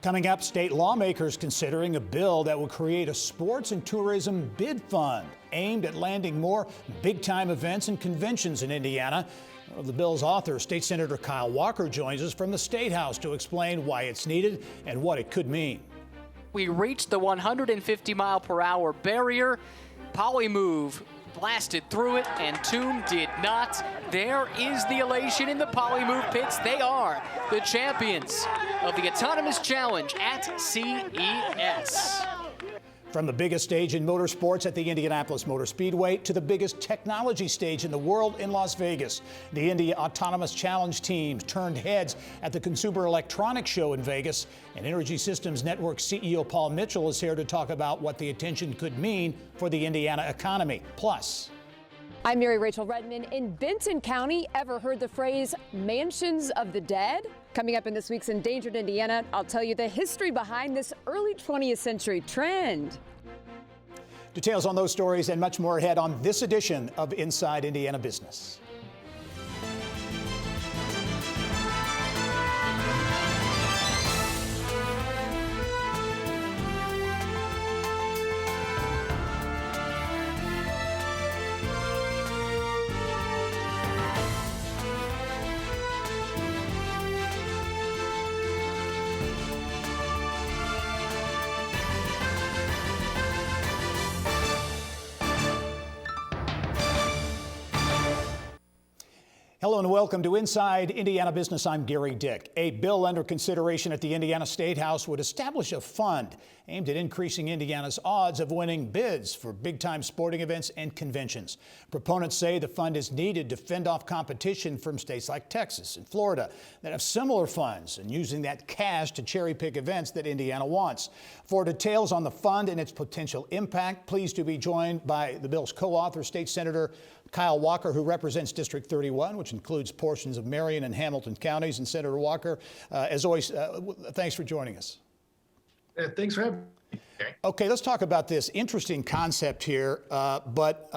Coming up, state lawmakers considering a bill that will create a sports and tourism bid fund aimed at landing more big-time events and conventions in Indiana. One of the bill's authors, State Senator Kyle Walker, joins us from the Statehouse to explain why it's needed and what it could mean. We reached the 150-mile-per-hour barrier. Polymove blasted through it, and Tomb did not. There is the elation in the Polymove pits. They are the champions of the Autonomous Challenge at CES. From the biggest stage in motorsports at the Indianapolis Motor Speedway to the biggest technology stage in the world in Las Vegas, the Indy Autonomous Challenge teams turned heads at the Consumer Electronics Show in Vegas. And Energy Systems Network CEO Paul Mitchell is here to talk about what the attention could mean for the Indiana economy. Plus, I'm Mary Rachel Redman. In Benton County, ever heard the phrase mansions of the dead? Coming up in this week's Endangered Indiana, I'll tell you the history behind this early 20th century trend. details on those stories and much more ahead on this edition of Inside Indiana Business. Hello and welcome to Inside Indiana Business. I'm Gary Dick. A bill under consideration at the Indiana Statehouse would establish a fund aimed at increasing Indiana's odds of winning bids for big-time sporting events and conventions. Proponents say the fund is needed to fend off competition from states like Texas and Florida that have similar funds and using that cash to cherry-pick events that Indiana wants. For details on the fund and its potential impact, pleased to be joined by the bill's co-author, State Senator Kyle Walker, who represents District 31, which includes portions of Marion and Hamilton counties. And Senator Walker, as always, thanks for joining us. Thanks for having me. Okay, let's talk about this interesting concept here, but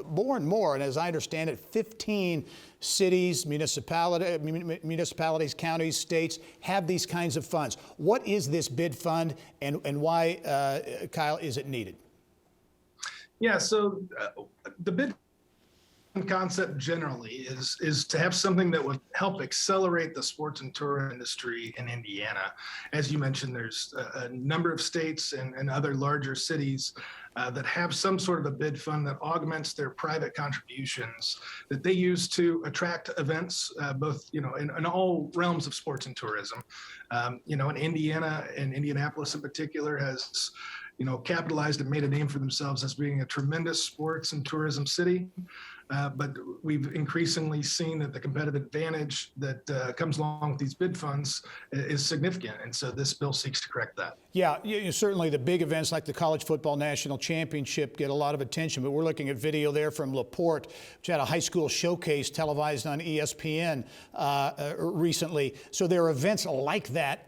more and more, and as I understand it, 15 cities, municipalities, counties, states have these kinds of funds. What is this bid fund, and why, Kyle, is it needed? Yeah, so the bid concept generally is to have something that would help accelerate the sports and tourism industry in Indiana. As you mentioned, there's a number of states and other larger cities that have some sort of a bid fund that augments their private contributions that they use to attract events, both in all realms of sports and tourism. In Indiana and Indianapolis in particular has capitalized and made a name for themselves as being a tremendous sports and tourism city. But we've increasingly seen that the competitive advantage that comes along with these bid funds is significant. And so this bill seeks to correct that. Yeah, certainly the big events like the College Football National Championship get a lot of attention, but we're looking at video there from LaPorte, which had a high school showcase televised on ESPN recently. So there are events like that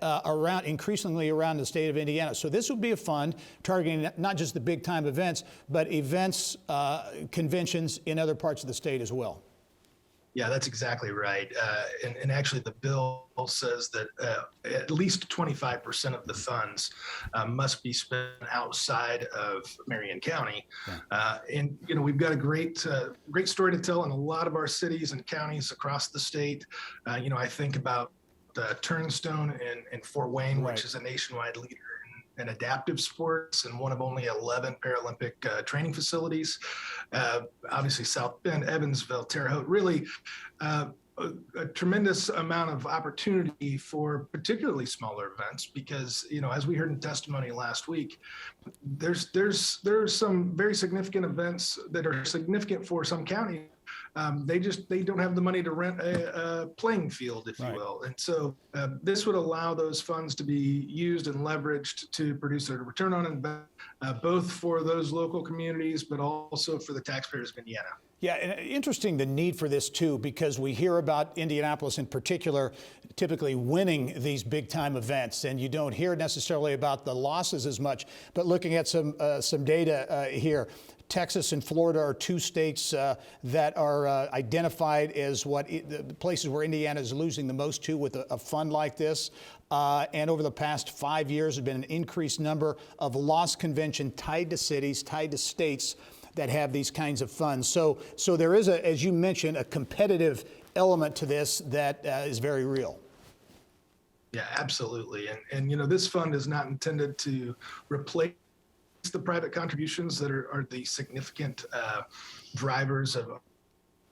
increasingly around the state of Indiana. So this would be a fund targeting not just the big time events, but events, conventions in other parts of the state as well. Yeah, that's exactly right. And actually the bill says that at least 25% of the funds must be spent outside of Marion County. Yeah. And we've got a great story to tell in a lot of our cities and counties across the state. I think about Turnstone in Fort Wayne, right, which is a nationwide leader in adaptive sports and one of only 11 Paralympic training facilities. Obviously South Bend, Evansville, Terre Haute, really a tremendous amount of opportunity for particularly smaller events because, as we heard in testimony last week, there's some very significant events that are significant for some counties. They don't have the money to rent a playing field, if you will. And so this would allow those funds to be used and leveraged to produce a return on investment, both for those local communities, but also for the taxpayers of Indiana. Yeah, and interesting the need for this too, because we hear about Indianapolis in particular typically winning these big time events, and you don't hear necessarily about the losses as much. But looking at some data here, Texas and Florida are two states that are identified as the places where Indiana is losing the most to with a fund like this. And over the past 5 years, there's been an increased number of loss convention tied to cities, tied to states that have these kinds of funds. So there is, as you mentioned, a competitive element to this that is very real. Yeah, absolutely. And you know, this fund is not intended to replace the private contributions that are the significant drivers of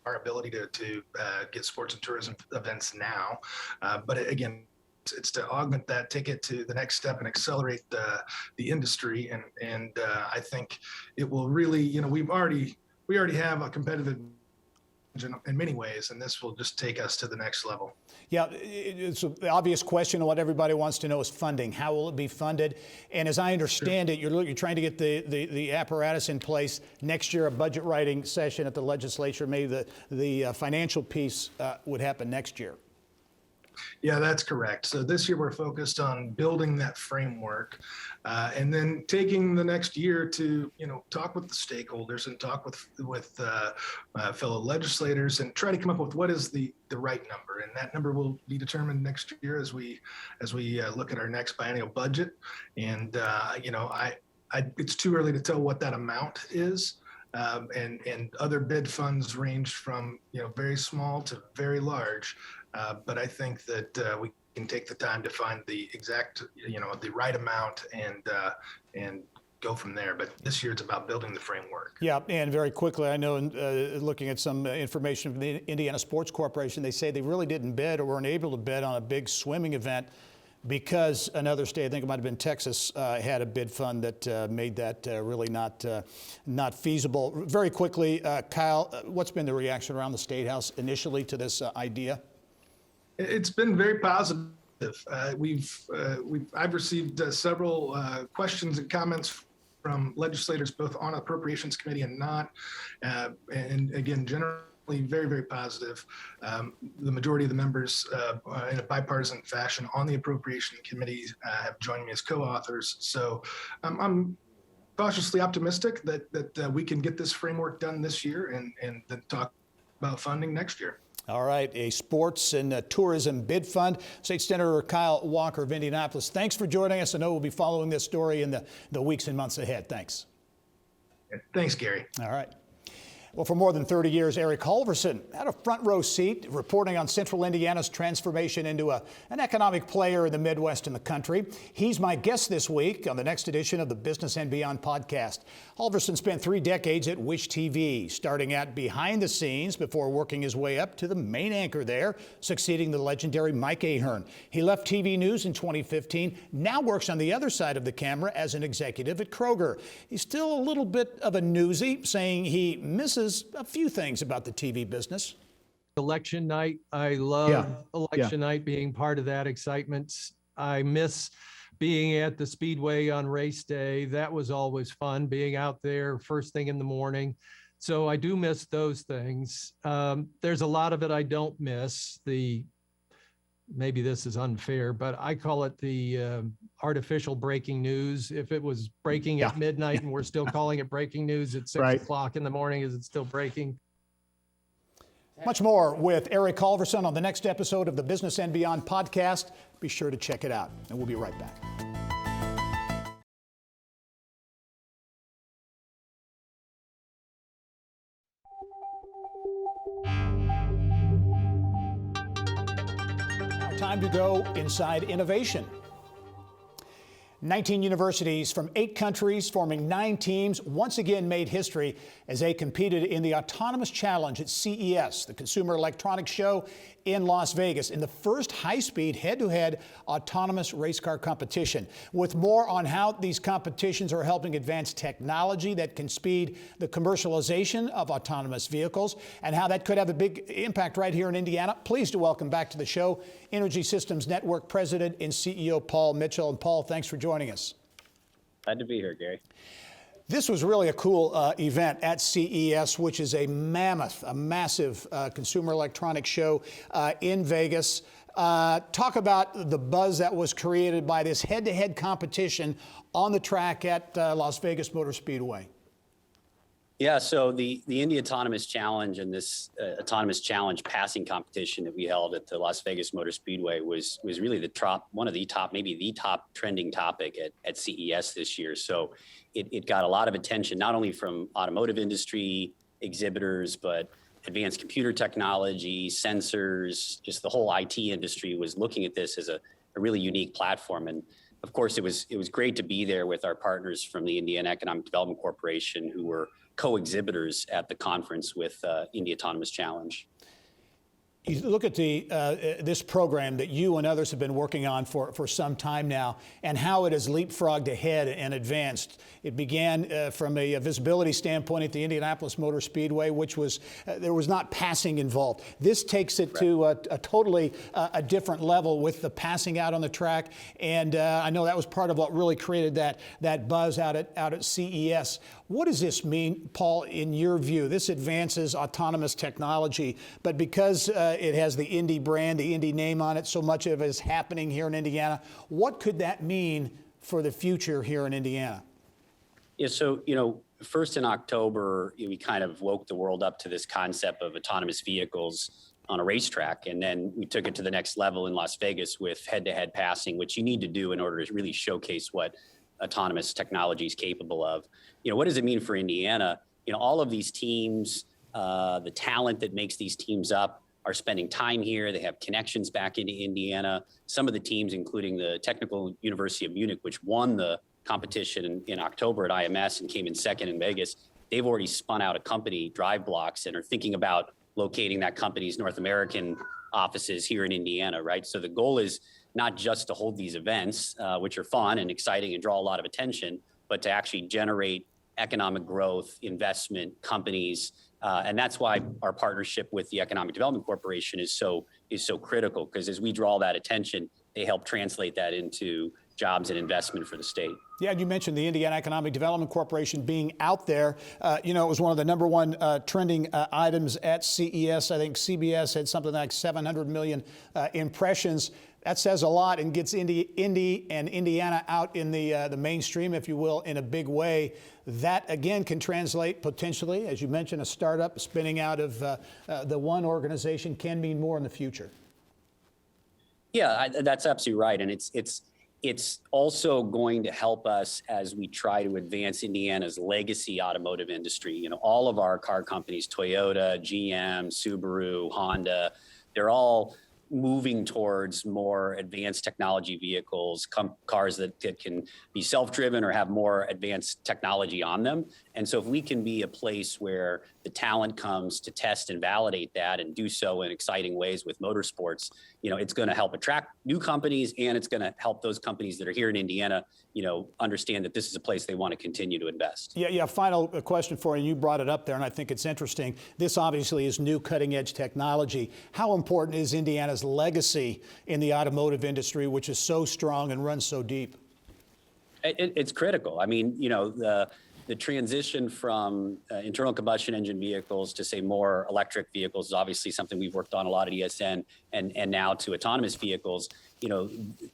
our ability to get sports and tourism events now. But again, it's to augment that, take it to the next step and accelerate the industry. And I think it will really, you know, we already have a competitive in many ways, and this will just take us to the next level. Yeah, it's an obvious question. What everybody wants to know is funding. How will it be funded? And as I understand it, you're trying to get the apparatus in place next year. A budget writing session at the legislature. Maybe the financial piece would happen next year. Yeah, that's correct. So this year we're focused on building that framework, and then taking the next year to, you know, talk with the stakeholders and talk with fellow legislators and try to come up with what is the right number. And that number will be determined next year as we look at our next biennial budget. And you know, it's too early to tell what that amount is. And other bid funds range from, you know, very small to very large. But I think that we can take the time to find the exact, you know, the right amount and go from there. But this year it's about building the framework. Yeah, and very quickly, I know looking at some information from the Indiana Sports Corporation, they say they really didn't bid or weren't able to bid on a big swimming event because another state, I think it might have been Texas, had a bid fund that made that really not feasible. Very quickly, Kyle, what's been the reaction around the Statehouse initially to this idea? It's been very positive. I've received several questions and comments from legislators, both on Appropriations Committee and not, and again, generally very, very positive. The majority of the members in a bipartisan fashion on the Appropriation Committee have joined me as co-authors. So I'm cautiously optimistic that we can get this framework done this year and then talk about funding next year. All right, a sports and tourism bid fund. State Senator Kyle Walker of Indianapolis, thanks for joining us. I know we'll be following this story in the weeks and months ahead. Thanks. Thanks, Gary. All right. Well, for more than 30 years, Eric HALVORSON had a front row seat reporting on Central Indiana's transformation into an economic player in the Midwest and the country. He's my guest this week on the next edition of the Business and Beyond podcast. HALVORSON spent 3 decades at Wish TV, starting at behind the scenes before working his way up to the main anchor there, succeeding the legendary Mike Ahern. He left TV News in 2015, now works on the other side of the camera as an executive at Kroger. He's still a little bit of a newsie, saying he misses a few things about the TV business. Election night, I love election night, being part of that excitement. I miss being at the Speedway on race day. That was always fun, being out there first thing in the morning. So I do miss those things. There's a lot of it I don't miss. Maybe this is unfair, but I call it the artificial breaking news. If it was breaking at midnight and we're still calling it breaking news at 6 o'clock in the morning, is it still breaking? Much more with Eric HALVORSON on the next episode of the Business and Beyond podcast. Be sure to check it out, and we'll be right back. Time to go inside innovation. 19 universities from 8 countries forming 9 teams once again made history as they competed in the Autonomous Challenge at CES, the Consumer Electronics Show in Las Vegas, in the first high-speed head-to-head autonomous race car competition. With more on how these competitions are helping advance technology that can speed the commercialization of autonomous vehicles and how that could have a big impact right here in Indiana, pleased to welcome back to the show Energy Systems Network President and CEO Paul Mitchell. And Paul, thanks for joining us. Glad to be here, Gary. This was really a cool event at CES, which is a massive consumer electronics show in Vegas. Talk about the buzz that was created by this head-to-head competition on the track at Las Vegas Motor Speedway. Yeah, so the Indy Autonomous Challenge and this Autonomous Challenge passing competition that we held at the Las Vegas Motor Speedway was really the top, one of the top, maybe the top trending topic at CES this year. So it got a lot of attention, not only from automotive industry exhibitors, but advanced computer technology, sensors, just the whole IT industry was looking at this as a really unique platform. And of course, it was great to be there with our partners from the Indiana Economic Development Corporation, who were co-exhibitors at the conference with Indy Autonomous Challenge. You look at this program that you and others have been working on for some time now, and how it has leapfrogged ahead and advanced. It began from a visibility standpoint at the Indianapolis Motor Speedway, which was there was not passing involved. This takes it to a totally a different level with the passing out on the track, and I know that was part of what really created that buzz out at CES. What does this mean, Paul, in your view? This advances autonomous technology, but because it has the Indy brand, the Indy name on it, so much of it is happening here in Indiana. What could that mean for the future here in Indiana? Yeah, so, first in October, we kind of woke the world up to this concept of autonomous vehicles on a racetrack. And then we took it to the next level in Las Vegas with head-to-head passing, which you need to do in order to really showcase what autonomous technology is capable of. What does it mean for Indiana? All of these teams, the talent that makes these teams up are spending time here. They have connections back into Indiana. Some of the teams, including the Technical University of Munich, which won the competition in October at IMS and came in second in Vegas, they've already spun out a company, Drive Blocks, and are thinking about locating that company's North American offices here in Indiana, right? So the goal is not just to hold these events, which are fun and exciting and draw a lot of attention, but to actually generate economic growth, investment, companies, and that's why our partnership with the Economic Development Corporation is so critical, because as we draw that attention, they help translate that into jobs and investment for the state. Yeah, you mentioned the Indiana Economic Development Corporation being out there. It was one of the #1 trending items at CES. I think CBS had something like 700 million impressions. That says a lot and gets Indy and Indiana out in the mainstream, if you will, in a big way. That, again, can translate potentially, as you mentioned, a startup spinning out of the one organization can mean more in the future. Yeah, that's absolutely right. And it's also going to help us as we try to advance Indiana's legacy automotive industry. All of our car companies, Toyota, GM, Subaru, Honda, they're all moving towards more advanced technology vehicles, cars that can be self-driven or have more advanced technology on them. And so if we can be a place where the talent comes to test and validate that and do so in exciting ways with motorsports, it's going to help attract new companies, and it's going to help those companies that are here in Indiana, understand that this is a place they want to continue to invest. Yeah. Final question for you. You brought it up there, and I think it's interesting. This obviously is new cutting-edge technology. How important is Indiana's legacy in the automotive industry, which is so strong and runs so deep? It's critical. I mean, the transition from internal combustion engine vehicles to, say, more electric vehicles is obviously something we've worked on a lot at ESN, and now to autonomous vehicles.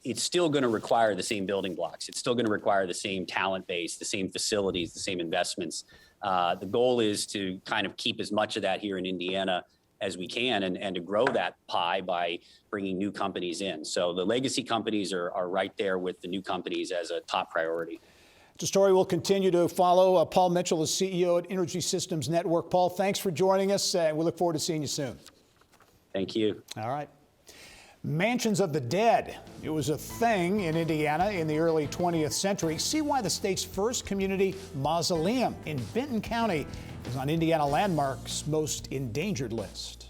It's still going to require the same building blocks. It's still going to require the same talent base, the same facilities, the same investments. The goal is to kind of keep as much of that here in Indiana as we can, and to grow that pie by bringing new companies in. So the legacy companies are right there with the new companies as a top priority. It's a story we'll continue to follow. Paul Mitchell is CEO at Energy Systems Network. Paul, thanks for joining us, and we look forward to seeing you soon. Thank you. All right. Mansions of the dead. It was a thing in Indiana in the early 20th century. See why the state's first community mausoleum in Benton County is on Indiana Landmark's most endangered list.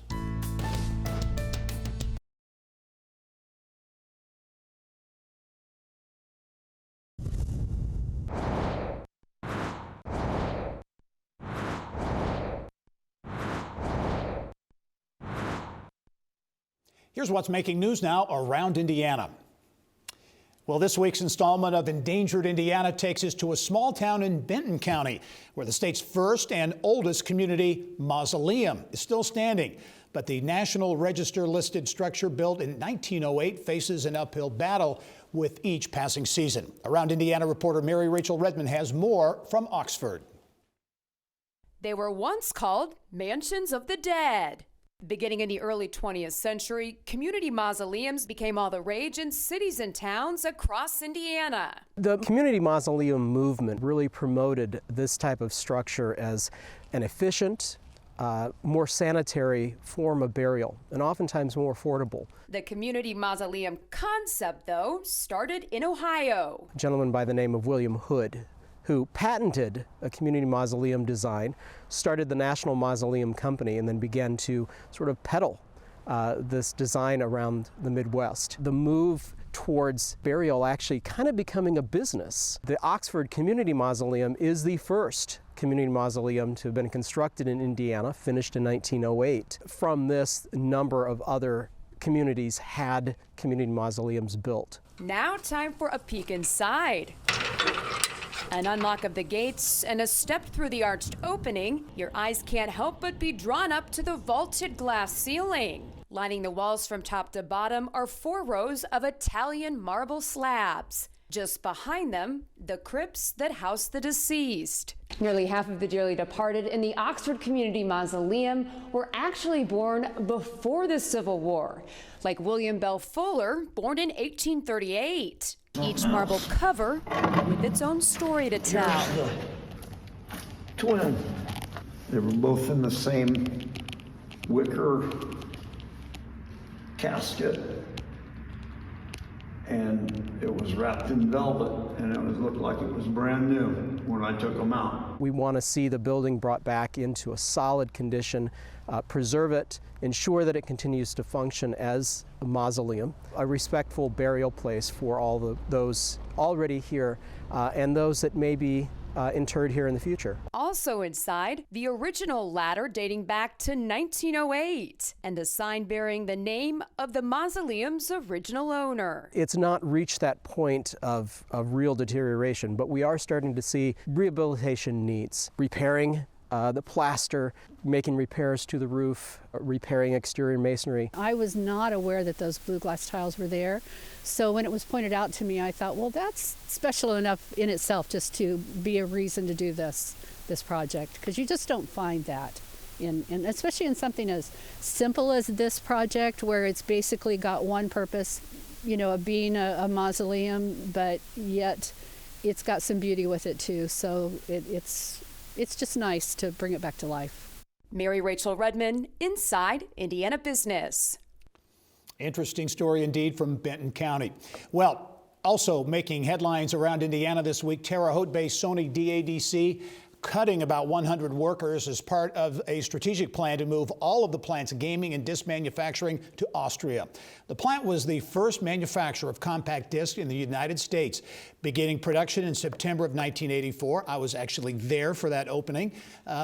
Here's what's making news now around Indiana. Well, this week's installment of Endangered Indiana takes us to a small town in Benton County, where the state's first and oldest community mausoleum is still standing. But the National Register listed structure built in 1908 faces an uphill battle with each passing season. Around Indiana reporter Mary Rachel Redmond has more from Oxford. They were once called mansions of the dead. Beginning in the early 20th century, community mausoleums became all the rage in cities and towns across Indiana. The community mausoleum movement really promoted this type of structure as an efficient, more sanitary form of burial, and oftentimes more affordable. The community mausoleum concept, though, started in Ohio. A gentleman by the name of William Hood, who patented a community mausoleum design, started the National Mausoleum Company, and then began to sort of peddle this design around the Midwest. The move towards burial actually kind of becoming a business. The Oxford Community Mausoleum is the first community mausoleum to have been constructed in Indiana, finished in 1908. From this, a number of other communities had community mausoleums built. Now time for a peek inside. An unlock of the gates and a step through the arched opening, your eyes can't help but be drawn up to the vaulted glass ceiling. Lining the walls from top to bottom are 4 rows of Italian marble slabs. Just behind them, the crypts that house the deceased. Nearly half of the dearly departed in the Oxford Community Mausoleum were actually born before the Civil War, like William Bell Fuller, born in 1838. Each marble cover with its own story to tell. Here's the twin. They were both in the same wicker casket, and it was wrapped in velvet, and it looked like it was brand new when I took them out. We want to see the building brought back into a solid condition, preserve it, ensure that it continues to function as a mausoleum, a respectful burial place for all those already here and those that may be interred here in the future. Also inside, the original ladder dating back to 1908 and a sign bearing the name of the mausoleum's original owner. It's not reached that point of real deterioration, but we are starting to see rehabilitation needs, repairing the plaster, making repairs to the roof, repairing exterior masonry. I was not aware that those blue glass tiles were there. So when it was pointed out to me, I thought, well, that's special enough in itself just to be a reason to do this project, because you just don't find that. And especially in something as simple as this project, where it's basically got one purpose, you know, of being a mausoleum, but yet it's got some beauty with it too. So it's just nice to bring it back to life. Mary Rachel Redmond, Inside Indiana Business. Interesting story indeed from Benton County. Well, also making headlines around Indiana this week, Terre Haute-based Sony DADC cutting about 100 workers as part of a strategic plan to move all of the plant's gaming and disc manufacturing to Austria. The plant was the first manufacturer of compact discs in the United States, beginning production in September of 1984. I was actually there for that opening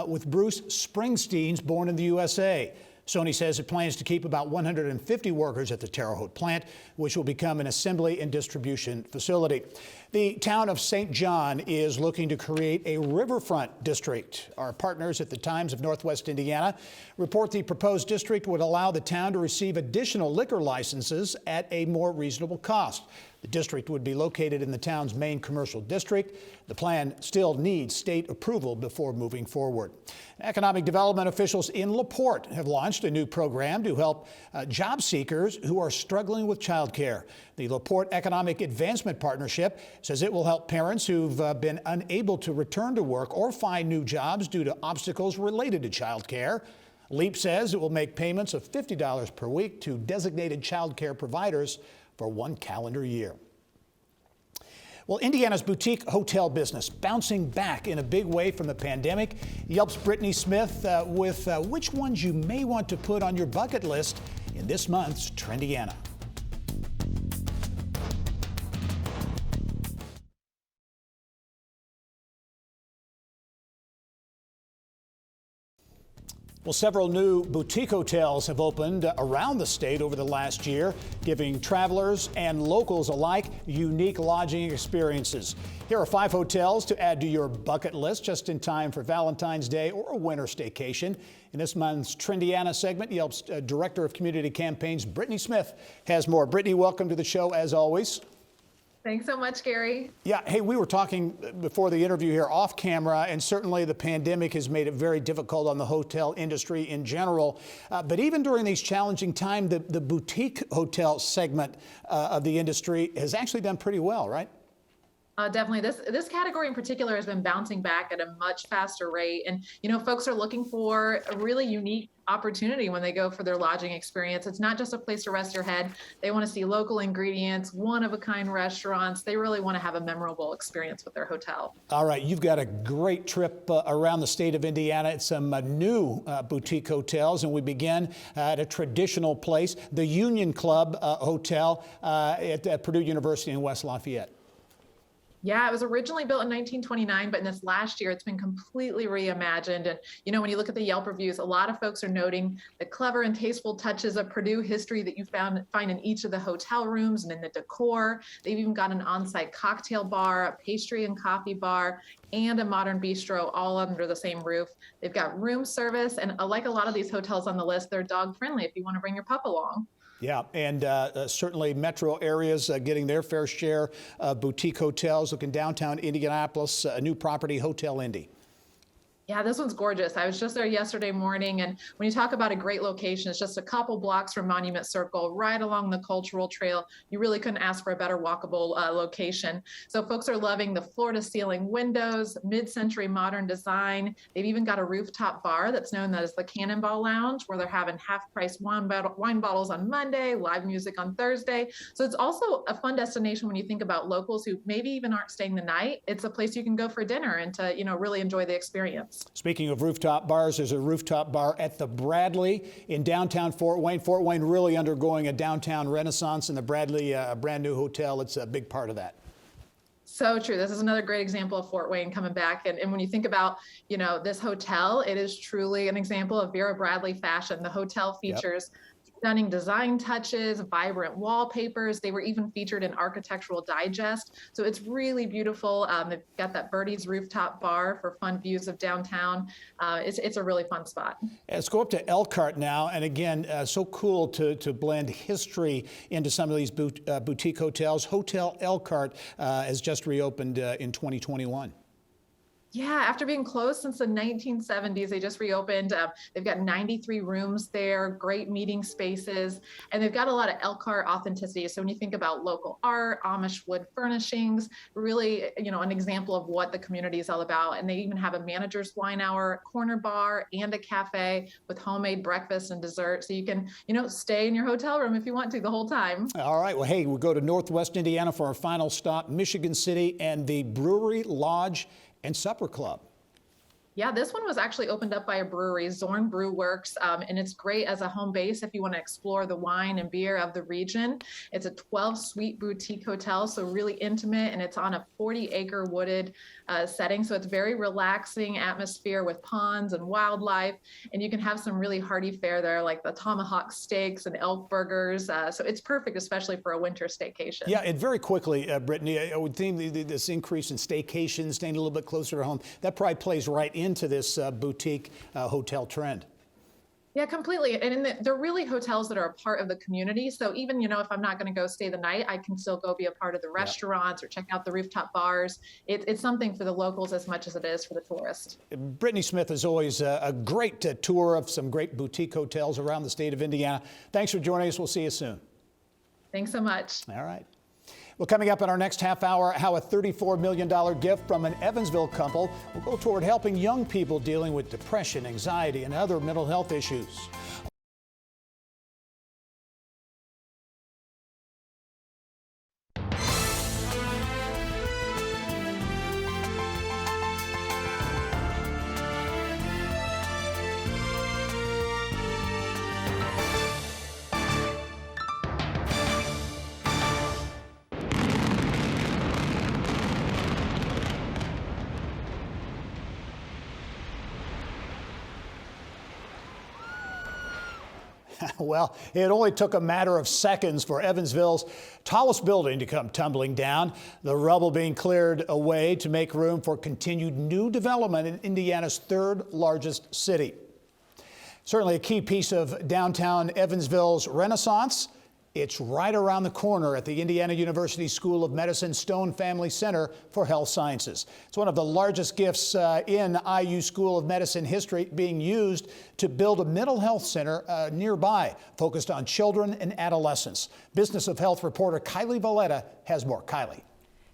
with Bruce Springsteen's Born in the USA. Sony says it plans to keep about 150 workers at the Terre Haute plant, which will become an assembly and distribution facility. The town of St. John is looking to create a riverfront district. Our partners at the Times of Northwest Indiana report the proposed district would allow the town to receive additional liquor licenses at a more reasonable cost. The district would be located in the town's main commercial district. The plan still needs state approval before moving forward. Economic development officials in LaPorte have launched a new program to help job seekers who are struggling with childcare. The LaPorte Economic Advancement Partnership says it will help parents who've been unable to return to work or find new jobs due to obstacles related to childcare. LEAP says it will make payments of $50 per week to designated childcare providers for 1 calendar year. Well, Indiana's boutique hotel business bouncing back in a big way from the pandemic. Yelp's Brittany Smith with which ones you may want to put on your bucket list in this month's Trendiana. Well, several new boutique hotels have opened around the state over the last year, giving travelers and locals alike unique lodging experiences. Here are 5 hotels to add to your bucket list just in time for Valentine's Day or a winter staycation. In this month's Trendiana segment, Yelp's Director of Community Campaigns, Brittany Smith, has more. Brittany, welcome to the show as always. Thanks so much, Gary. Yeah, hey, we were talking before the interview here off camera, and certainly the pandemic has made it very difficult on the hotel industry in general. But even during these challenging times, the boutique hotel segment of the industry has actually done pretty well, right? Definitely. This category in particular has been bouncing back at a much faster rate. And, folks are looking for a really unique opportunity when they go for their lodging experience. It's not just a place to rest your head. They want to see local ingredients, one-of-a-kind restaurants. They really want to have a memorable experience with their hotel. All right. You've got a great trip around the state of Indiana at some new boutique hotels. And we begin at a traditional place, the Union Club Hotel at Purdue University in West Lafayette. Yeah, it was originally built in 1929, but in this last year, it's been completely reimagined. And, when you look at the Yelp reviews, a lot of folks are noting the clever and tasteful touches of Purdue history that you find in each of the hotel rooms and in the decor. They've even got an on-site cocktail bar, a pastry and coffee bar, and a modern bistro all under the same roof. They've got room service, and like a lot of these hotels on the list, they're dog friendly if you want to bring your pup along. Yeah, and certainly metro areas getting their fair share of boutique hotels. Looking downtown Indianapolis, a new property, Hotel Indy. Yeah, this one's gorgeous. I was just there yesterday morning, and when you talk about a great location, it's just a couple blocks from Monument Circle, right along the Cultural Trail. You really couldn't ask for a better walkable location. So folks are loving the floor-to-ceiling windows, mid-century modern design. They've even got a rooftop bar that's known as the Cannonball Lounge, where they're having half-price wine bottles on Monday, live music on Thursday. So it's also a fun destination when you think about locals who maybe even aren't staying the night. It's a place you can go for dinner and to, really enjoy the experience. Speaking of rooftop bars, there's a rooftop bar at the Bradley in downtown Fort Wayne. Fort Wayne really undergoing a downtown renaissance, and the Bradley, a brand new hotel, it's a big part of that. So true. This is another great example of Fort Wayne coming back. And when you think about, this hotel, it is truly an example of Vera Bradley fashion. The hotel features stunning design touches, vibrant wallpapers. They were even featured in Architectural Digest. So it's really beautiful. They've got that Birdie's rooftop bar for fun views of downtown. It's a really fun spot. Let's go up to Elkhart now. And again, so cool to blend history into some of these boutique hotels. Hotel Elkhart has just reopened in 2021. Yeah, after being closed since the 1970s, they just reopened. They've got 93 rooms there, great meeting spaces, and they've got a lot of Elkhart authenticity. So when you think about local art, Amish wood furnishings, really, an example of what the community is all about. And they even have a manager's wine hour, corner bar, and a cafe with homemade breakfast and dessert. So you can, stay in your hotel room if you want to the whole time. All right. Well, hey, we'll go to Northwest Indiana for our final stop, Michigan City and the Brewery, Lodge, and Supper Club. Yeah, this one was actually opened up by a brewery, Zorn Brew Works, and it's great as a home base if you want to explore the wine and beer of the region. It's a 12-suite boutique hotel, so really intimate, and it's on a 40-acre wooded setting, so it's very relaxing atmosphere with ponds and wildlife, and you can have some really hearty fare there, like the tomahawk steaks and elk burgers, so it's perfect, especially for a winter staycation. Yeah, and very quickly, Brittany, I would think this increase in staycation, staying a little bit closer to home, that probably plays right into this boutique hotel trend. Yeah, completely. And they're really hotels that are a part of the community. So even, if I'm not going to go stay the night, I can still go be a part of the restaurants or check out the rooftop bars. It's something for the locals as much as it is for the tourist. Brittany Smith is always a great tour of some great boutique hotels around the state of Indiana. Thanks for joining us. We'll see you soon. Thanks so much. All right. Well, coming up in our next half hour, how a $34 million gift from an Evansville couple will go toward helping young people dealing with depression, anxiety, and other mental health issues. Well, it only took a matter of seconds for Evansville's tallest building to come tumbling down, the rubble being cleared away to make room for continued new development in Indiana's third largest city. Certainly a key piece of downtown Evansville's renaissance It's right around the corner at the Indiana University School of Medicine Stone Family Center for Health Sciences. It's one of the largest gifts in IU School of Medicine history, being used to build a mental health center nearby focused on children and adolescents. Business of Health reporter Kylie Valletta has more. Kylie.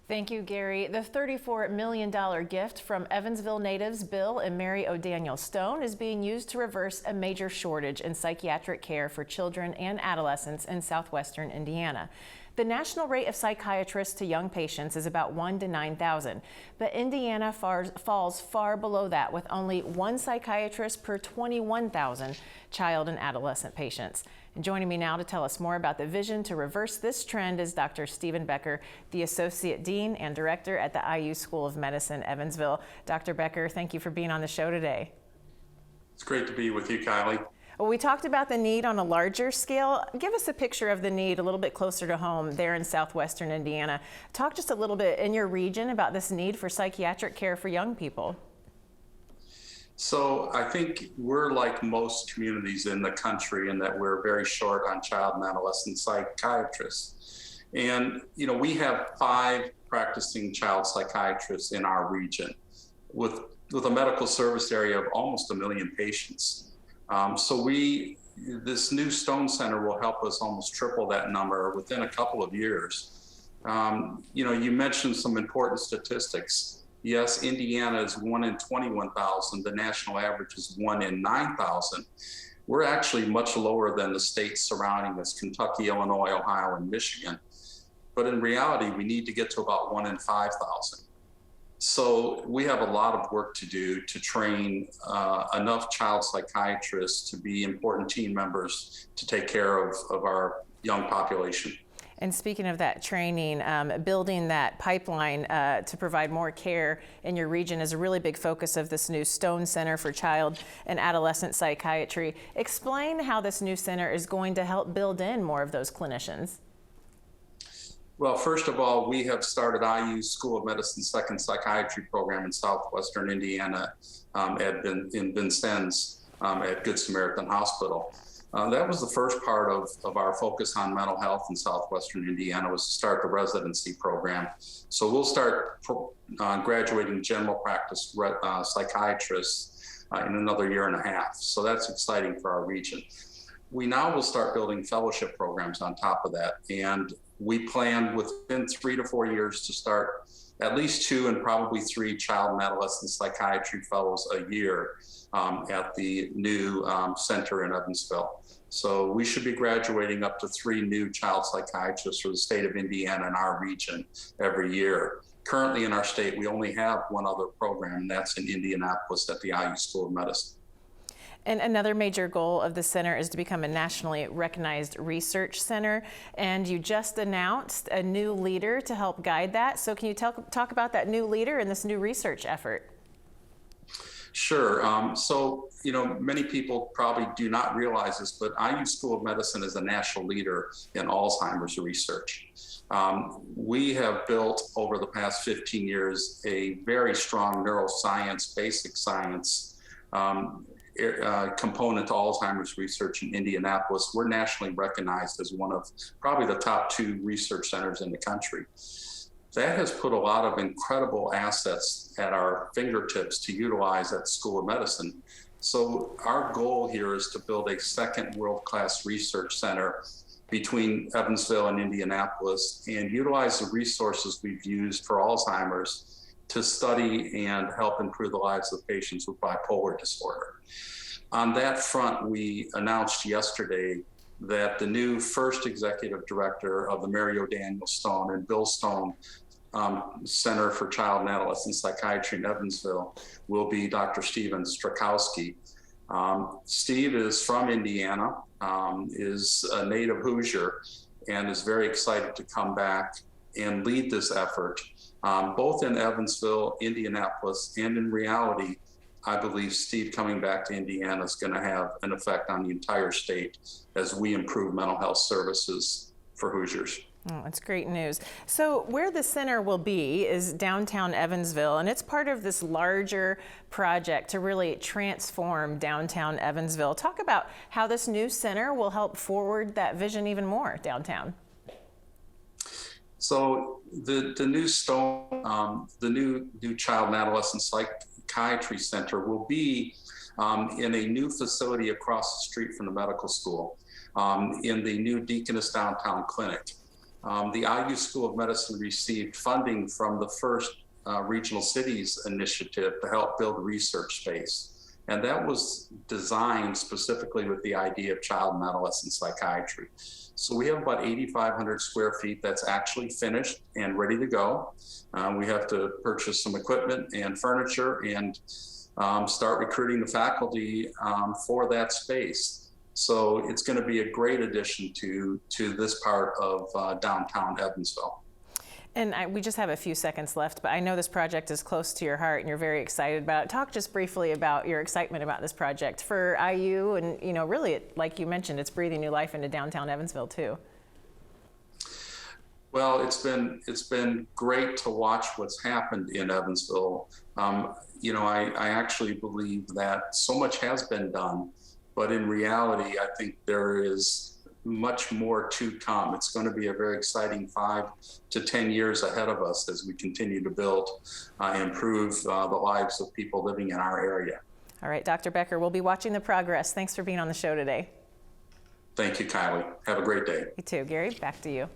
Thank you, Gary. The $34 million gift from Evansville natives Bill and Mary O'Daniel Stone is being used to reverse a major shortage in psychiatric care for children and adolescents in southwestern Indiana. The national rate of psychiatrists to young patients is about 1 to 9,000, but Indiana falls far below that, with only 1 psychiatrist per 21,000 child and adolescent patients. And joining me now to tell us more about the vision to reverse this trend is Dr. Stephen Becker, the Associate Dean and Director at the IU School of Medicine, Evansville. Dr. Becker, thank you for being on the show today. It's great to be with you, Kylie. Well, we talked about the need on a larger scale. Give us a picture of the need a little bit closer to home there in southwestern Indiana. Talk just a little bit in your region about this need for psychiatric care for young people. So I think we're like most communities in the country in that we're very short on child and adolescent psychiatrists. And, you know, we have 5 practicing child psychiatrists in our region with a medical service area of almost 1 million patients. So this new Stone Center will help us almost triple that number within a couple of years. You know, you mentioned some important statistics. Yes, Indiana is 1 in 21,000. The national average is 1 in 9,000. We're actually much lower than the states surrounding us, Kentucky, Illinois, Ohio, and Michigan. But in reality, we need to get to about 1 in 5,000. So we have a lot of work to do to train enough child psychiatrists to be important team members to take care of our young population. And speaking of that training, building that pipeline to provide more care in your region is a really big focus of this new Stone Center for Child and Adolescent Psychiatry. Explain how this new center is going to help build in more of those clinicians. Well, first of all, we have started IU School of Medicine second psychiatry program in southwestern Indiana in Vincennes at Good Samaritan Hospital. That was the first part of our focus on mental health in southwestern Indiana, was to start the residency program. So we'll start graduating general practice psychiatrists in another 1.5 years. So that's exciting for our region. We now will start building fellowship programs on top of that. And we plan within 3 to 4 years to start at least 2 and probably 3 child and adolescent psychiatry fellows a year at the new center in Evansville. So we should be graduating up to 3 new child psychiatrists for the state of Indiana and our region every year. Currently in our state, we only have 1 other program, and that's in Indianapolis at the IU School of Medicine. And another major goal of the center is to become a nationally recognized research center. And you just announced a new leader to help guide that. So can you talk about that new leader and this new research effort? Sure. So, you know, many people probably do not realize this, but IU School of Medicine is a national leader in Alzheimer's research. We have built over the past 15 years a very strong neuroscience, basic science component to Alzheimer's research in Indianapolis. We're nationally recognized as one of probably the top 2 research centers in the country. That has put a lot of incredible assets at our fingertips to utilize at the School of Medicine. So our goal here is to build a second world-class research center between Evansville and Indianapolis and utilize the resources we've used for Alzheimer's to study and help improve the lives of patients with bipolar disorder. On that front, we announced yesterday that the new first executive director of the Mary O'Daniel Stone and Bill Stone Center for Child and Adolescent Psychiatry in Evansville will be Dr. Steven Strakowski. Steve is from Indiana, is a native Hoosier, and is very excited to come back and lead this effort, both in Evansville, Indianapolis, and in reality, I believe Steve coming back to Indiana is going to have an effect on the entire state as we improve mental health services for Hoosiers. Oh, that's great news. So where the center will be is downtown Evansville, and it's part of this larger project to really transform downtown Evansville. Talk about how this new center will help forward that vision even more downtown. So the new new Child and Adolescent Psychiatry Center will be in a new facility across the street from the medical school, in the new Deaconess Downtown Clinic. The IU School of Medicine received funding from the first Regional Cities initiative to help build research space. And that was designed specifically with the idea of child and adolescent psychiatry. So we have about 8,500 square feet that's actually finished and ready to go. We have to purchase some equipment and furniture and start recruiting the faculty for that space. So it's going to be a great addition to this part of downtown Evansville. And we just have a few seconds left, but I know this project is close to your heart and you're very excited about it. Talk just briefly about your excitement about this project for IU, and really, like you mentioned, it's breathing new life into downtown Evansville too. Well, it's been great to watch what's happened in Evansville. I actually believe that so much has been done. But in reality, I think there is much more to come. It's going to be a very exciting 5 to 10 years ahead of us as we continue to build and improve the lives of people living in our area. All right, Dr. Becker, we'll be watching the progress. Thanks for being on the show today. Thank you, Kylie. Have a great day. You too. Gary, back to you.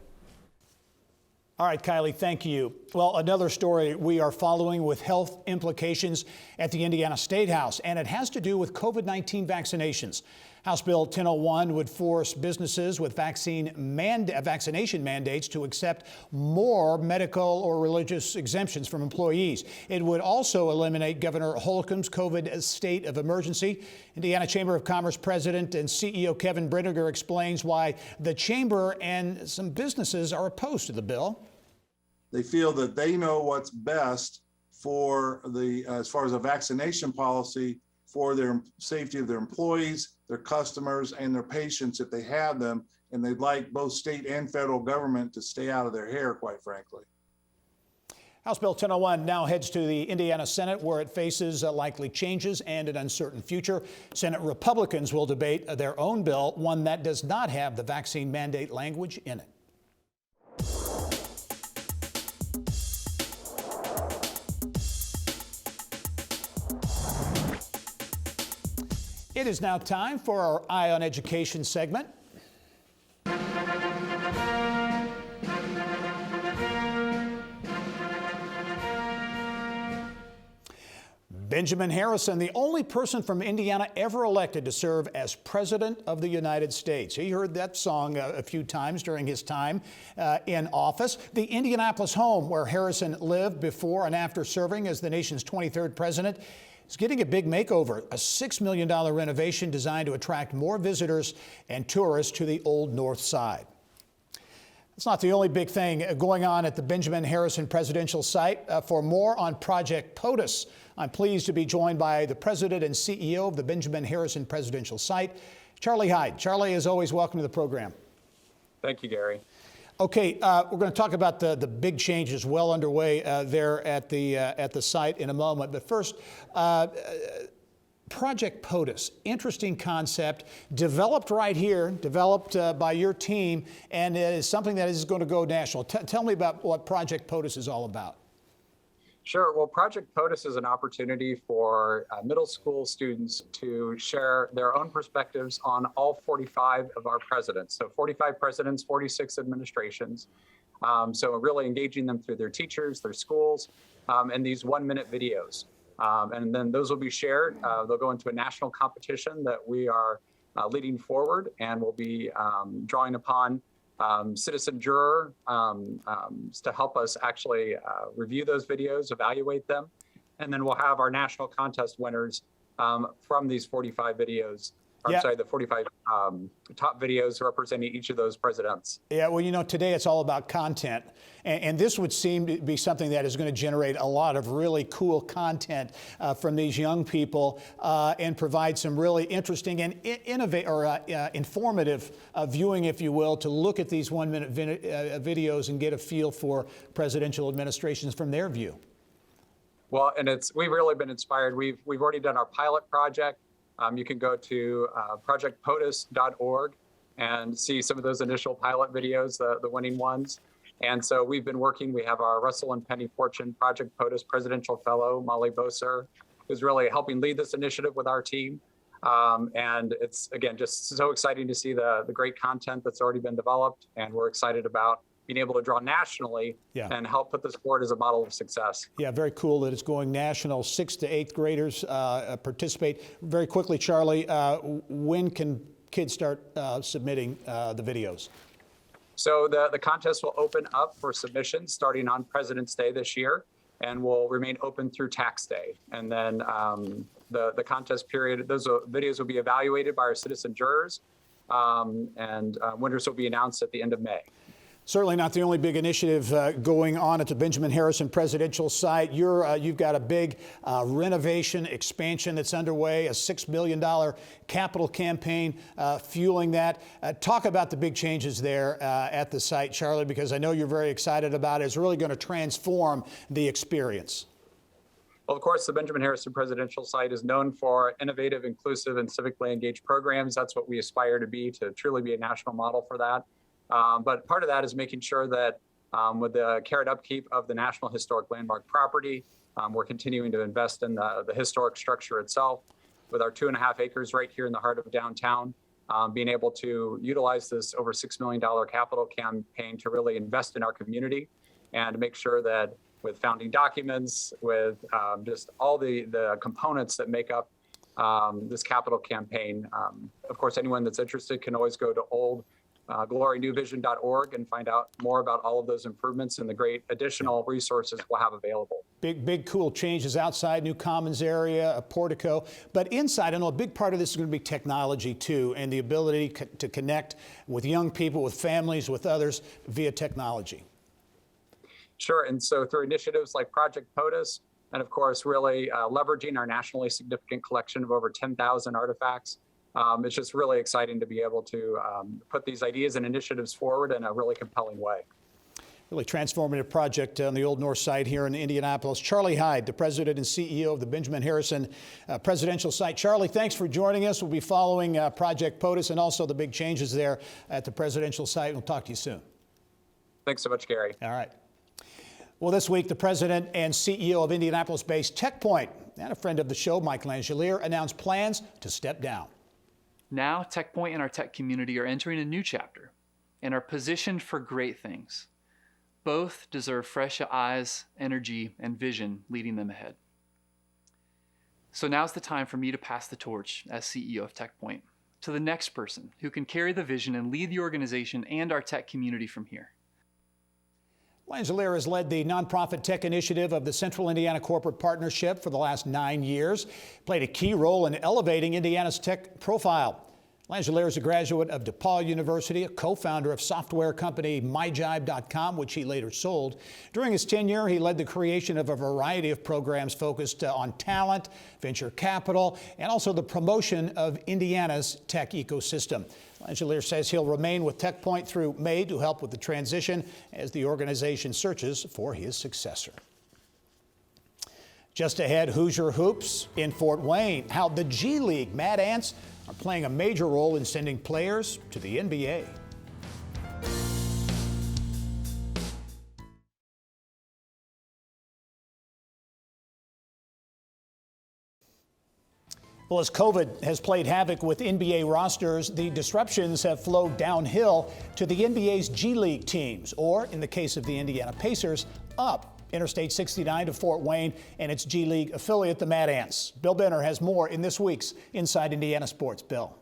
All right, Kylie, thank you. Well, another story we are following with health implications at the Indiana Statehouse, and it has to do with COVID-19 vaccinations. House Bill 1001 would force businesses with vaccination mandates to accept more medical or religious exemptions from employees. It would also eliminate Governor Holcomb's COVID state of emergency. Indiana Chamber of Commerce President and CEO Kevin Brinegar explains why the chamber and some businesses are opposed to the bill. They feel that they know what's best for as far as a vaccination policy for their safety of their employees, their customers, and their patients if they have them, and they'd like both state and federal government to stay out of their hair, quite frankly. House Bill 1001 now heads to the Indiana Senate, where it faces likely changes and an uncertain future. Senate Republicans will debate their own bill, one that does not have the vaccine mandate language in it. It is now time for our Eye on Education segment. Benjamin Harrison, the only person from Indiana ever elected to serve as President of the United States. He heard that song a few times during his time in office. The Indianapolis home where Harrison lived before and after serving as the nation's 23rd president is getting a big makeover, a $6 million renovation designed to attract more visitors and tourists to the Old North Side. It's not the only big thing going on at the Benjamin Harrison presidential site. For more on Project POTUS, I'm pleased to be joined by the president and CEO of the Benjamin Harrison presidential site, Charlie Hyde. Charlie, as always, welcome to the program. Thank you, Gary. Okay, we're going to talk about the big changes well underway there at the site in a moment. But first, Project POTUS, interesting concept, developed right here, developed by your team, and it is something that is going to go national. Tell me about what Project POTUS is all about. Sure. Well, Project POTUS is an opportunity for middle school students to share their own perspectives on all 45 of our presidents. So 45 presidents, 46 administrations. So really engaging them through their teachers, their schools, and these 1-minute videos. And then those will be shared. They'll go into a national competition that we are leading forward, and we'll be drawing upon citizen juror to help us actually review those videos, evaluate them, and then we'll have our national contest winners from these 45 videos I'm sorry, the 45 top videos representing each of those presidents. Yeah, well, you know, today it's all about content. And this would seem to be something that is going to generate a lot of really cool content from these young people and provide some really interesting and informative viewing, if you will, to look at these 1-minute videos and get a feel for presidential administrations from their view. Well, and we've really been inspired. We've already done our pilot project. You can go to projectpotus.org and see some of those initial pilot videos, the winning ones. And so we've been working. We have our Russell and Penny Fortune Project POTUS Presidential Fellow, Molly Boser, who's really helping lead this initiative with our team. And it's, again, just so exciting to see the great content that's already been developed. And we're excited about being able to draw nationally and help put this forward as a model of success. Yeah, very cool that it's going national. 6th to 8th graders participate. Very quickly, Charlie, when can kids start submitting the videos? So the contest will open up for submissions starting on President's Day this year and will remain open through tax day. And then the contest period, those videos will be evaluated by our citizen jurors, and winners will be announced at the end of May. Certainly not the only big initiative going on at the Benjamin Harrison presidential site. You've got a big renovation expansion that's underway, a $6 billion capital campaign fueling that. Talk about the big changes there at the site, Charlie, because I know you're very excited about it. It's really going to transform the experience. Well, of course, the Benjamin Harrison presidential site is known for innovative, inclusive, and civically engaged programs. That's what we aspire to be, to truly be a national model for that. But part of that is making sure that with the care and upkeep of the National Historic Landmark property, we're continuing to invest in the historic structure itself with our 2.5 acres right here in the heart of downtown, being able to utilize this over $6 million capital campaign to really invest in our community and to make sure that with founding documents, with just all the components that make up this capital campaign. Of course, anyone that's interested can always go to glorynewvision.org and find out more about all of those improvements and the great additional resources we'll have available. Big, cool changes outside, new commons area, a portico. But inside, I know a big part of this is going to be technology too, and the ability to connect with young people, with families, with others via technology. Sure, and so through initiatives like Project POTUS, and of course, really leveraging our nationally significant collection of over 10,000 artifacts, it's just really exciting to be able to put these ideas and initiatives forward in a really compelling way. Really transformative project on the Old North Side here in Indianapolis. Charlie Hyde, the president and CEO of the Benjamin Harrison presidential site. Charlie, thanks for joining us. We'll be following Project POTUS and also the big changes there at the presidential site. We'll talk to you soon. Thanks so much, Gary. All right. Well, this week, the president and CEO of Indianapolis-based TechPoint and a friend of the show, Mike Langelier, announced plans to step down. Now, TechPoint and our tech community are entering a new chapter and are positioned for great things. Both deserve fresh eyes, energy, and vision leading them ahead. So now's the time for me to pass the torch as CEO of TechPoint to the next person who can carry the vision and lead the organization and our tech community from here. Langelier has led the nonprofit tech initiative of the Central Indiana Corporate Partnership for the last 9 years, played a key role in elevating Indiana's tech profile. Langelier is a graduate of DePaul University, a co-founder of software company MyJive.com, which he later sold. During his tenure, he led the creation of a variety of programs focused on talent, venture capital, and also the promotion of Indiana's tech ecosystem. Langelier says he'll remain with TechPoint through May to help with the transition as the organization searches for his successor. Just ahead, Hoosier Hoops in Fort Wayne. How the G League Mad Ants are playing a major role in sending players to the NBA. Well, as COVID has played havoc with NBA rosters, the disruptions have flowed downhill to the NBA's G League teams, or in the case of the Indiana Pacers, up Interstate 69 to Fort Wayne and its G League affiliate, the Mad Ants. Bill Benner has more in this week's Inside Indiana Sports. Bill.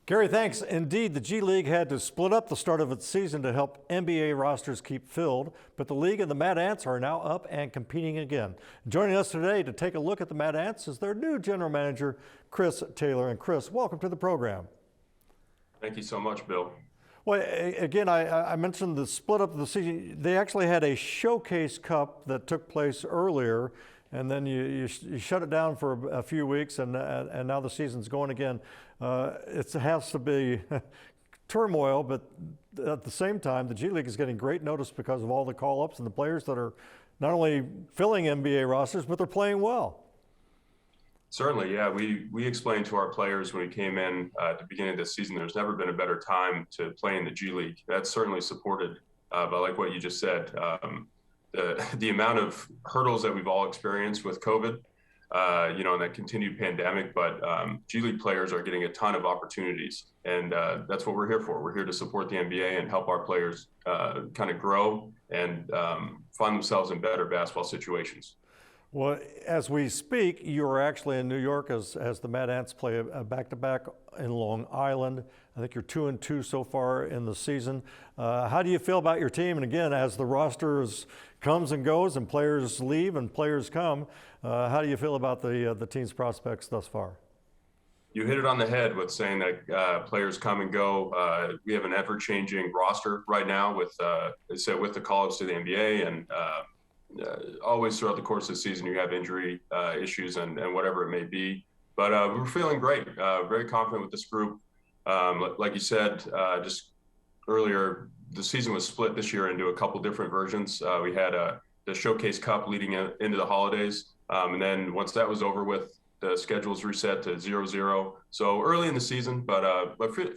Gerry, thanks. Indeed, the G League had to split up the start of its season to help NBA rosters keep filled, but the league and the Mad Ants are now up and competing again. Joining us today to take a look at the Mad Ants is their new general manager, Chris Taylor. And Chris, welcome to the program. Thank you so much, Bill. Well, again, I mentioned the split up of the season. They actually had a showcase cup that took place earlier, and then you shut it down for a few weeks, and now the season's going again. It has to be turmoil, but at the same time, the G League is getting great notice because of all the call-ups and the players that are not only filling NBA rosters, but they're playing well. Certainly, yeah. We explained to our players when we came in at the beginning of this season, there's never been a better time to play in the G League. That's certainly supported by like what you just said. The amount of hurdles that we've all experienced with COVID, and that continued pandemic, but G League players are getting a ton of opportunities, and that's what we're here for. We're here to support the NBA and help our players kind of grow and find themselves in better basketball situations. Well, as we speak, you're actually in New York as the Mad Ants play a back-to-back in Long Island. I think you're 2-2 so far in the season. How do you feel about your team? And again, as the roster comes and goes and players leave and players come, how do you feel about the team's prospects thus far? You hit it on the head with saying that players come and go. We have an ever-changing roster right now with the call-ups to the NBA, and always throughout the course of the season you have injury issues and whatever it may be. But we're feeling great, very confident with this group. Like you said just earlier, the season was split this year into a couple different versions. We had the Showcase Cup leading into the holidays. And then once that was over with, the schedule's reset to 0-0. So early in the season, but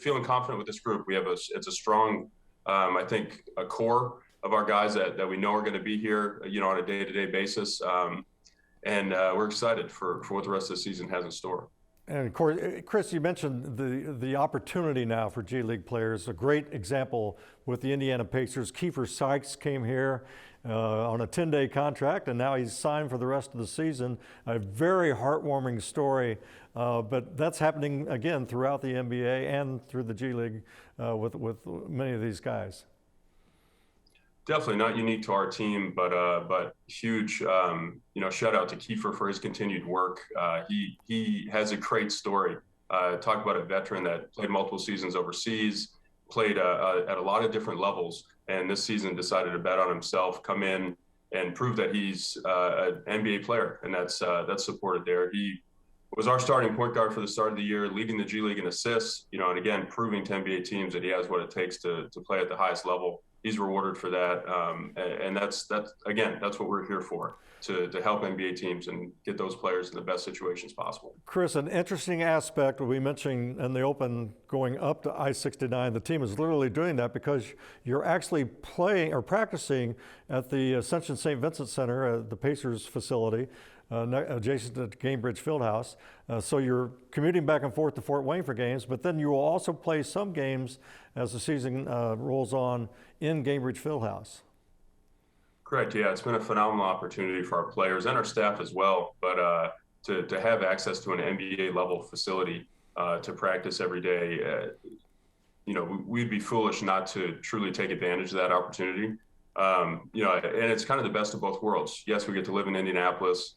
feeling confident with this group. We have it's a strong, I think, a core of our guys that we know are going to be here, on a day-to-day basis. And we're excited for what the rest of the season has in store. And of course, Chris, you mentioned the opportunity now for G League players. A great example with the Indiana Pacers. Kiefer Sykes came here on a 10-day contract, and now he's signed for the rest of the season. A very heartwarming story, but that's happening again throughout the NBA and through the G League with many of these guys. Definitely not unique to our team, but huge, shout out to Kiefer for his continued work. He has a great story. Talk about a veteran that played multiple seasons overseas, played at a lot of different levels, and this season decided to bet on himself, come in and prove that he's an NBA player, and that's supported there. He was our starting point guard for the start of the year, leading the G League in assists, and again, proving to NBA teams that he has what it takes to play at the highest level. He's rewarded for that, and that's what we're here for, to help NBA teams and get those players in the best situations possible. Chris, an interesting aspect we mentioned in the open going up to I-69, the team is literally doing that because you're actually playing or practicing at the Ascension St. Vincent Center, the Pacers facility, adjacent to Gainbridge Fieldhouse. So you're commuting back and forth to Fort Wayne for games, but then you will also play some games as the season rolls on in Gainbridge Fieldhouse. Correct. Yeah, it's been a phenomenal opportunity for our players and our staff as well. But to have access to an NBA level facility to practice every day, we'd be foolish not to truly take advantage of that opportunity. And it's kind of the best of both worlds. Yes, we get to live in Indianapolis,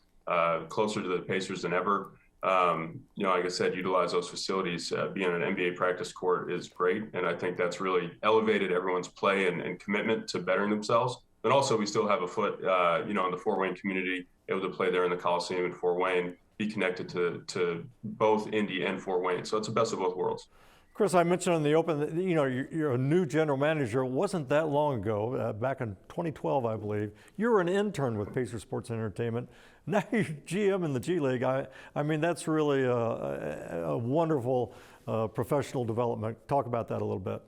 closer to the Pacers than ever. Like I said, utilize those facilities. Being an NBA practice court is great, and I think that's really elevated everyone's play and commitment to bettering themselves. But also, we still have a foot, in the Fort Wayne community, able to play there in the Coliseum in Fort Wayne, be connected to both Indy and Fort Wayne. So it's the best of both worlds. Chris, I mentioned in the open that you're a new general manager. It wasn't that long ago, back in 2012, I believe. You were an intern with Pacers Sports Entertainment. Now you're GM in the G League. I mean, that's really a wonderful professional development. Talk about that a little bit.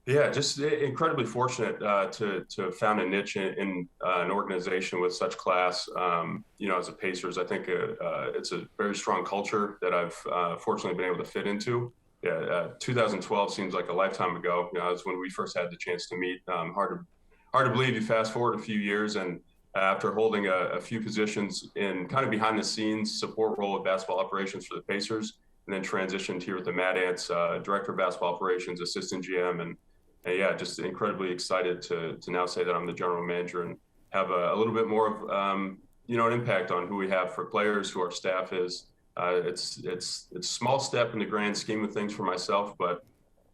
Yeah, just incredibly fortunate to found a niche in an organization with such class. As a Pacers, I think it's a very strong culture that I've fortunately been able to fit into. Yeah, 2012 seems like a lifetime ago. That's when we first had the chance to meet. Hard to believe you fast forward a few years, and after holding a few positions in kind of behind the scenes support role of basketball operations for the Pacers, and then transitioned here with the Mad Ants, Director of Basketball Operations, Assistant GM, and yeah, just incredibly excited to now say that I'm the General Manager and have a little bit more of an impact on who we have for players, who our staff is. It's a small step in the grand scheme of things for myself, but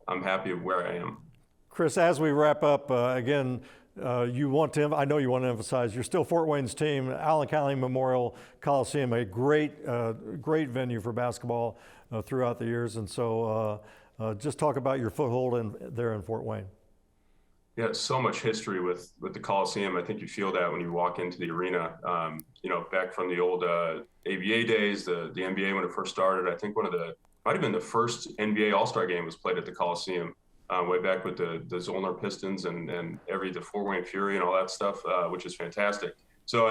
I'm happy with where I am. Chris, as we wrap up, again, I know you want to emphasize you're still Fort Wayne's team. Allen County Memorial Coliseum, a great venue for basketball throughout the years. And so just talk about your foothold there in Fort Wayne. Yeah, so much history with the Coliseum. I think you feel that when you walk into the arena. Back from the old ABA days, the NBA when it first started. I think might have been the first NBA All-Star game was played at the Coliseum. Way back with the Zollner Pistons and the Fort Wayne Fury and all that stuff, which is fantastic. So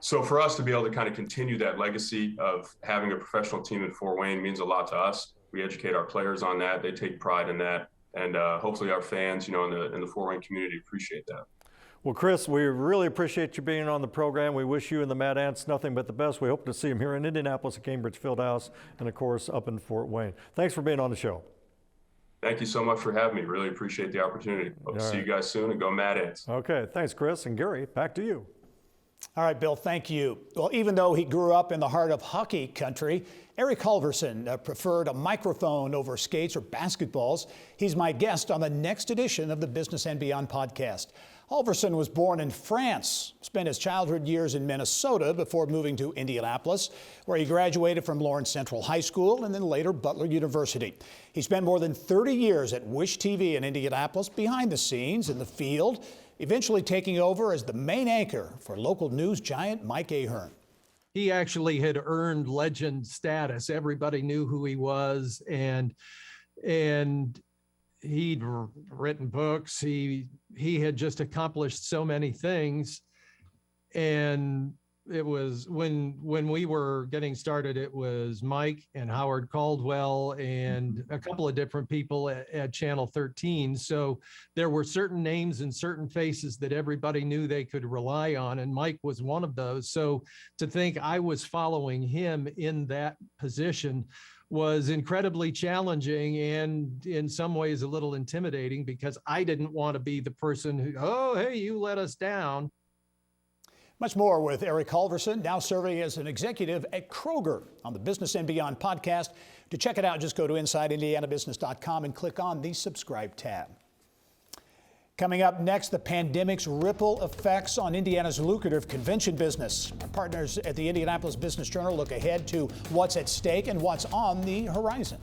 so for us to be able to kind of continue that legacy of having a professional team in Fort Wayne means a lot to us. We educate our players on that; they take pride in that, and hopefully our fans, in the Fort Wayne community, appreciate that. Well, Chris, we really appreciate you being on the program. We wish you and the Mad Ants nothing but the best. We hope to see them here in Indianapolis at Cambridge Fieldhouse, and of course up in Fort Wayne. Thanks for being on the show. Thank you so much for having me. Really appreciate the opportunity. Hope to see you guys soon, and go Mad Ants. Okay, thanks, Chris. And Gerry, back to you. All right, Bill, thank you. Well, even though he grew up in the heart of hockey country, Eric HALVORSON preferred a microphone over skates or basketballs. He's my guest on the next edition of the Business and Beyond podcast. HALVORSON was born in France, spent his childhood years in Minnesota before moving to Indianapolis, where he graduated from Lawrence Central High School and then later Butler University. He spent more than 30 years at Wish TV in Indianapolis, behind the scenes in the field, eventually taking over as the main anchor for local news giant Mike Ahern. He actually had earned legend status. Everybody knew who he was, and he'd written books. He had just accomplished so many things. And it was when we were getting started, it was Mike and Howard Caldwell and a couple of different people at Channel 13. So there were certain names and certain faces that everybody knew they could rely on. And Mike was one of those. So to think I was following him in that position was incredibly challenging and in some ways a little intimidating, because I didn't want to be the person who, oh, hey, you let us down. Much more with Eric HALVORSON, now serving as an executive at Kroger, on the Business and Beyond podcast. To check it out, just go to InsideIndianaBusiness.com and click on the subscribe tab. Coming up next, the pandemic's ripple effects on Indiana's lucrative convention business. Our partners at the Indianapolis Business Journal look ahead to what's at stake and what's on the horizon.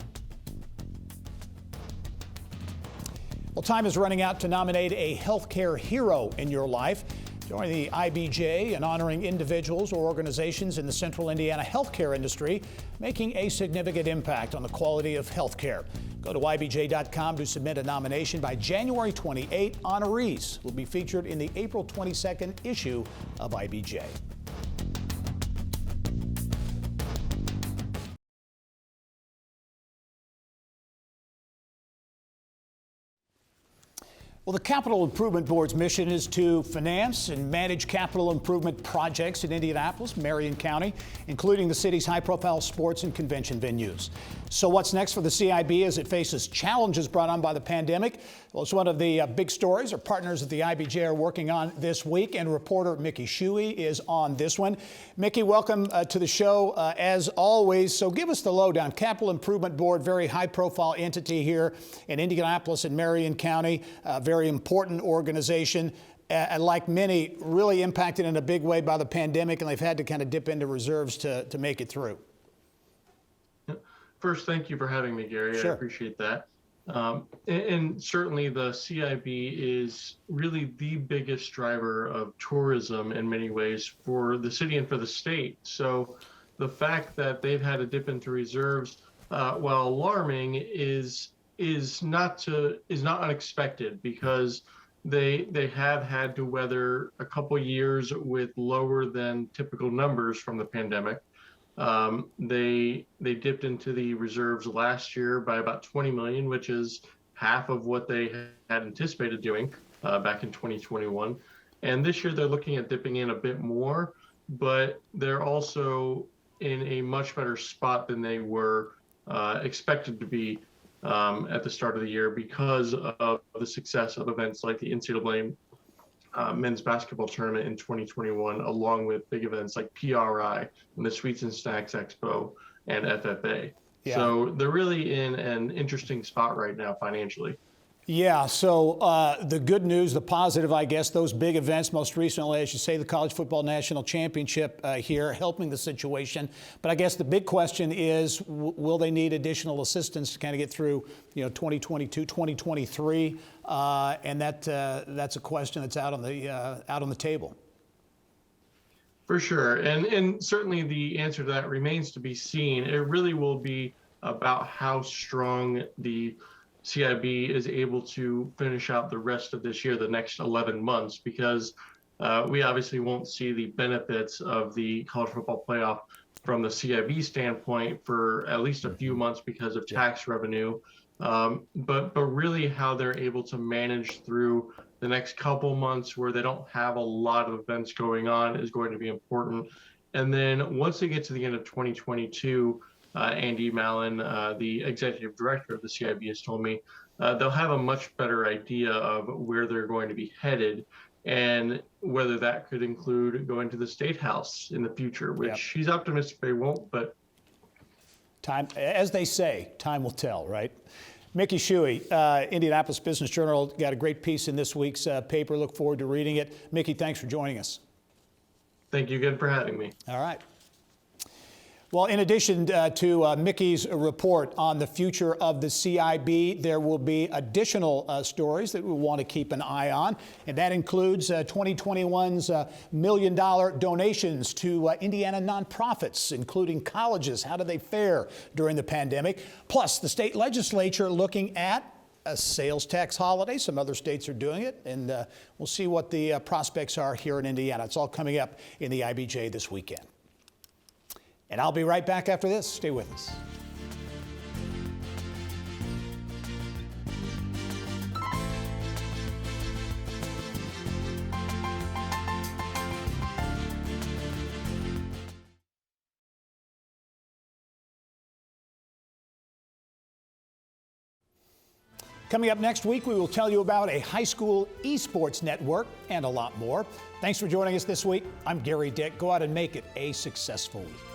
Well, time is running out to nominate a healthcare hero in your life. Join the IBJ in honoring individuals or organizations in the central Indiana healthcare industry, making a significant impact on the quality of healthcare. Go to IBJ.com to submit a nomination by January 28. Honorees will be featured in the April 22nd issue of IBJ. Well, the Capital Improvement Board's mission is to finance and manage capital improvement projects in Indianapolis, Marion County, including the city's high-profile sports and convention venues. So what's next for the CIB as it faces challenges brought on by the pandemic? Well, it's one of the big stories our partners at the IBJ are working on this week, and reporter Mickey Shuey is on this one. Mickey, welcome to the show as always. So give us the lowdown. Capital Improvement Board, very high-profile entity here in Indianapolis and Marion County, very important organization, and like many, really impacted in a big way by the pandemic, and they've had to kind of dip into reserves to make it through. First, thank you for having me, Gerry. Sure. I appreciate that. And certainly the CIB is really the biggest driver of tourism in many ways for the city and for the state. So the fact that they've had to dip into reserves, while alarming, is not unexpected, because they have had to weather a couple years with lower than typical numbers from the pandemic. They dipped into the reserves last year by about 20 million, which is half of what they had anticipated doing back in 2021. And this year they're looking at dipping in a bit more, but they're also in a much better spot than they were expected to be at the start of the year because of the success of events like the NCAA men's basketball tournament in 2021, along with big events like PRI and the Sweets and Snacks Expo and FFA. Yeah. So they're really in an interesting spot right now financially. Yeah, so the good news, the positive, I guess, those big events, most recently, as you say, the College Football National Championship here, helping the situation. But I guess the big question is, will they need additional assistance to kind of get through, 2022, 2023? And that's a question that's out on the table. For sure. And certainly the answer to that remains to be seen. It really will be about how strong the CIB is able to finish out the rest of this year, the next 11 months, because we obviously won't see the benefits of the college football playoff from the CIB standpoint for at least a few months because of tax revenue. But really how they're able to manage through the next couple months where they don't have a lot of events going on is going to be important. And then once they get to the end of 2022, Andy Mallon, the executive director of the CIB, has told me they'll have a much better idea of where they're going to be headed and whether that could include going to the Statehouse in the future, which he's optimistic they won't, but time, as they say, time will tell, right? Mickey Shuey, Indianapolis Business Journal, got a great piece in this week's paper. Look forward to reading it. Mickey, thanks for joining us. Thank you again for having me. All right. Well, in addition to Mickey's report on the future of the CIB, there will be additional stories that we want to keep an eye on, and that includes 2021's $1 million donations to Indiana nonprofits, including colleges. How do they fare during the pandemic? Plus, the state legislature looking at a sales tax holiday. Some other states are doing it, and we'll see what the prospects are here in Indiana. It's all coming up in the IBJ this weekend. And I'll be right back after this. Stay with us. Coming up next week, we will tell you about a high school esports network and a lot more. Thanks for joining us this week. I'm Gerry Dick. Go out and make it a successful week.